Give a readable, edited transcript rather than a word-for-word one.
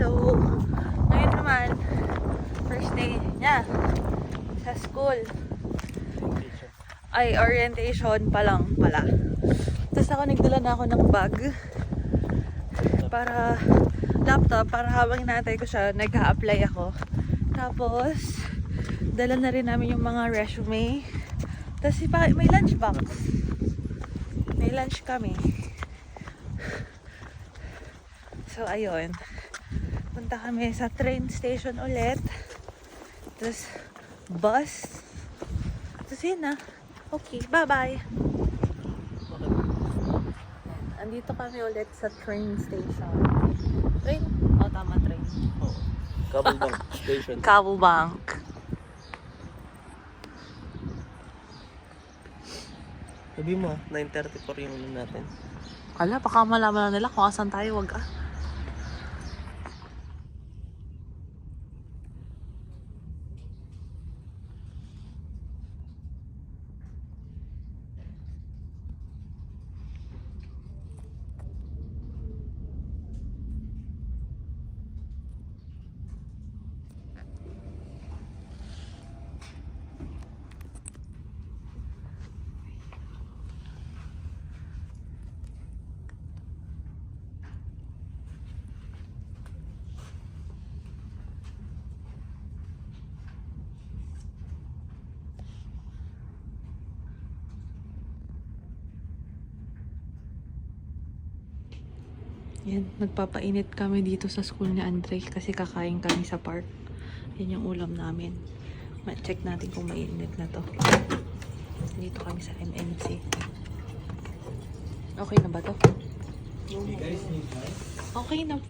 Hello! Ngayon naman, first day niya sa school. Ay, orientation pa lang pala. Tapos ako nagdala na ako ng bag para laptop, para habang inaantay ko siya, nag-a-apply ako. Tapos, dala na rin namin yung mga resume. Tapos may lunch box. May lunch kami. So, ayun. Punta kami sa train station ulit. Tapos, bus. Tapos, yun na. Okay, bye-bye. Andito kami ulit sa train station. Train? Oh, tama, train. Oh. Cable Bank Station. Cabo Bank. Sabi mo, 9:34 yung ano natin. Wala, baka malaman na nila kung asan tayo, wag ah. Yan, nagpapainit kami dito sa school ni Andre kasi kakain kami sa park. Yan yung ulam namin. Ma-check natin kung mainit na to. Dito kami sa MNC. Okay na ba to? Okay na po.